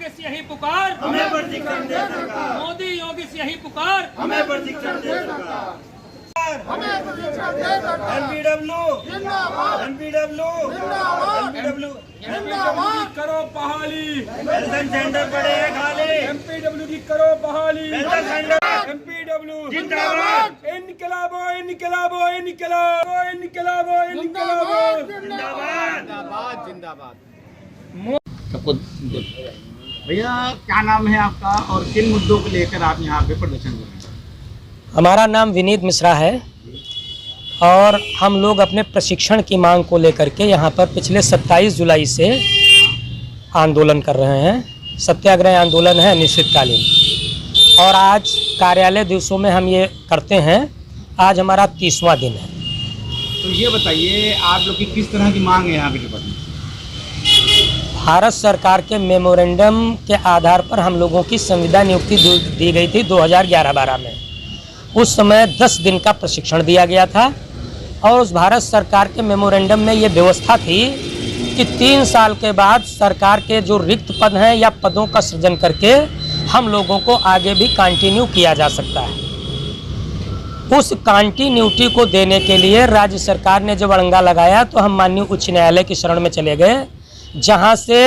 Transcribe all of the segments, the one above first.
योगी से यही पुकार, हमें प्रशिक्षण दे सरकार। मोदी योगी से यही पुकार, हमें प्रशिक्षण दे सरकार। एमपीडब्ल्यू करो बहाली, पेंशन सेंटर पड़े हैं खाली। एमपीडब्ल्यू की करो बहाली, पेंशन सेंटर एमपीडब्ल्यू जिंदाबाद, इनकलाबो इनकलाबो इनकलाबो इनकलाबो इनकलाबो जिंदाबाद। भैया क्या नाम है आपका और किन मुद्दों को लेकर आप यहाँ पे प्रदर्शन कर रहे हैं? हमारा नाम विनीत मिश्रा है और हम लोग अपने प्रशिक्षण की मांग को लेकर के यहाँ पर पिछले 27 जुलाई से आंदोलन कर रहे हैं। सत्याग्रह आंदोलन है अनिश्चितकालीन और आज कार्यालय दिवसों में हम ये करते हैं। आज हमारा 30वां दिन है। तो ये बताइए आप लोग की किस तरह की मांग है यहाँ के डिपार्टमेंट? भारत सरकार के मेमोरेंडम के आधार पर हम लोगों की संविदा नियुक्ति दी गई थी 2011-12 में। उस समय 10 दिन का प्रशिक्षण दिया गया था और उस भारत सरकार के मेमोरेंडम में ये व्यवस्था थी कि 3 साल के बाद सरकार के जो रिक्त पद हैं या पदों का सृजन करके हम लोगों को आगे भी कंटिन्यू किया जा सकता है। उस कंटिन्यूटी को देने के लिए राज्य सरकार ने जब अड़ंगा लगाया तो हम माननीय उच्च न्यायालय की शरण में चले गए, जहां से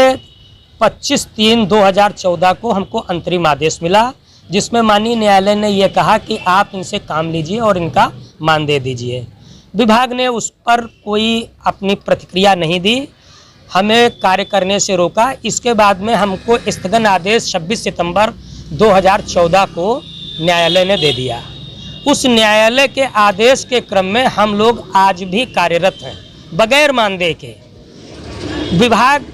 25/3/2014 को हमको अंतरिम आदेश मिला, जिसमें माननीय न्यायालय ने यह कहा कि आप इनसे काम लीजिए और इनका मानदेय दीजिए। विभाग ने उस पर कोई अपनी प्रतिक्रिया नहीं दी, हमें कार्य करने से रोका। इसके बाद में हमको स्थगन आदेश 26 सितंबर 2014 को न्यायालय ने दे दिया। उस न्यायालय के आदेश के क्रम में हम लोग आज भी कार्यरत हैं बगैर मानदेय के। विभाग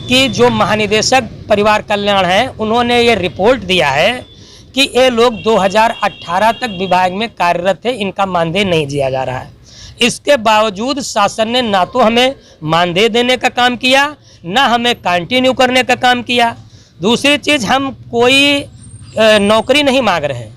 की जो महानिदेशक परिवार कल्याण है, उन्होंने ये रिपोर्ट दिया है कि ये लोग 2018 तक विभाग में कार्यरत थे, इनका मानदेय नहीं दिया जा रहा है। इसके बावजूद शासन ने ना तो हमें मानदेय देने का काम किया, ना हमें कंटिन्यू करने का काम किया। दूसरी चीज़, हम कोई नौकरी नहीं मांग रहे हैं।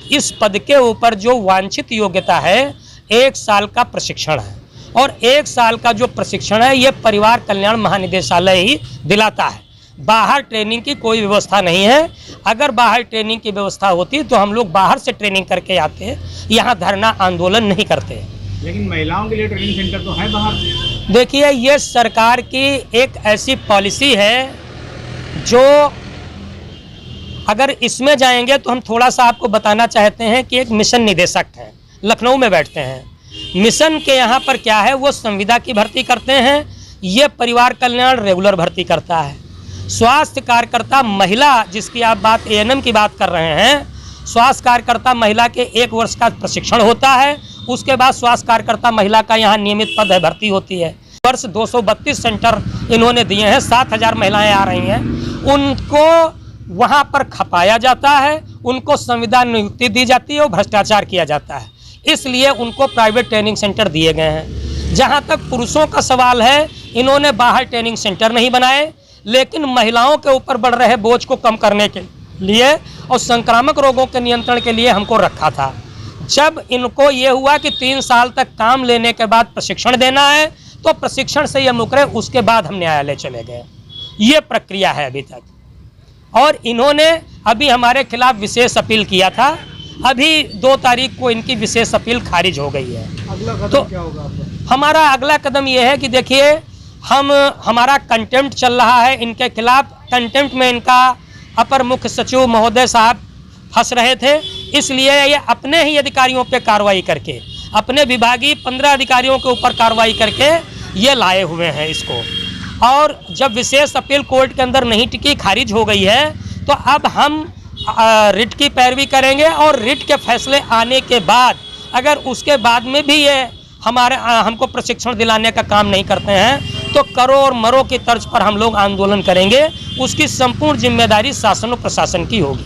इस पद के ऊपर जो वांछित योग्यता है 1 साल का प्रशिक्षण है और 1 साल का जो प्रशिक्षण है ये परिवार कल्याण महानिदेशालय ही दिलाता है। बाहर ट्रेनिंग की कोई व्यवस्था नहीं है। अगर बाहर ट्रेनिंग की व्यवस्था होती तो हम लोग बाहर से ट्रेनिंग करके आते, यहाँ धरना आंदोलन नहीं करते। लेकिन महिलाओं के लिए ट्रेनिंग सेंटर तो है बाहर। देखिए, ये सरकार की एक ऐसी पॉलिसी है जो अगर इसमें जाएंगे तो हम थोड़ा सा आपको बताना चाहते हैं कि एक मिशन निदेशक हैं, लखनऊ में बैठते हैं। मिशन के यहाँ पर क्या है, वो संविदा की भर्ती करते हैं, ये परिवार कल्याण रेगुलर भर्ती करता है। स्वास्थ्य कार्यकर्ता महिला, जिसकी आप बात एएनएम की बात कर रहे हैं, स्वास्थ्य कार्यकर्ता महिला के 1 वर्ष का प्रशिक्षण होता है। उसके बाद स्वास्थ्य कार्यकर्ता महिला का यहाँ नियमित पद है, भर्ती होती है। वर्ष 232 सेंटर इन्होंने दिए हैं, 7000 महिलाएं आ रही हैं। उनको वहाँ पर खपाया जाता है, उनको संविदा नियुक्ति दी जाती है और भ्रष्टाचार किया जाता है। इसलिए उनको प्राइवेट ट्रेनिंग सेंटर दिए गए हैं। जहाँ तक पुरुषों का सवाल है, इन्होंने बाहर ट्रेनिंग सेंटर नहीं बनाए, लेकिन महिलाओं के ऊपर बढ़ रहे बोझ को कम करने के लिए और संक्रामक रोगों के नियंत्रण के लिए हमको रखा था। जब इनको ये हुआ कि 3 साल तक काम लेने के बाद प्रशिक्षण देना है, तो प्रशिक्षण से ये मुकरे, उसके बाद हम न्यायालय चले गए। ये प्रक्रिया है अभी तक। और इन्होंने अभी हमारे खिलाफ विशेष अपील किया था। अभी 2 तारीख को इनकी विशेष अपील खारिज हो गई है। अगला कदम तो क्या होगा आपका? हमारा अगला कदम ये है कि देखिए, हमारा कंटेम्प्ट चल रहा है इनके खिलाफ। कंटेम्प्ट में इनका अपर मुख्य सचिव महोदय साहब फंस रहे थे, इसलिए ये अपने ही अधिकारियों पे कार्रवाई करके, अपने विभागीय 15 अधिकारियों के ऊपर कार्रवाई करके ये लाए हुए हैं इसको। और जब विशेष अपील कोर्ट के अंदर नहीं टिकी, खारिज हो गई है, तो अब हम रिट की पैरवी करेंगे और रिट के फैसले आने के बाद अगर उसके बाद में भी ये हमको प्रशिक्षण दिलाने का काम नहीं करते हैं तो करो और मरो की तर्ज पर हम लोग आंदोलन करेंगे। उसकी संपूर्ण जिम्मेदारी शासन और प्रशासन की होगी।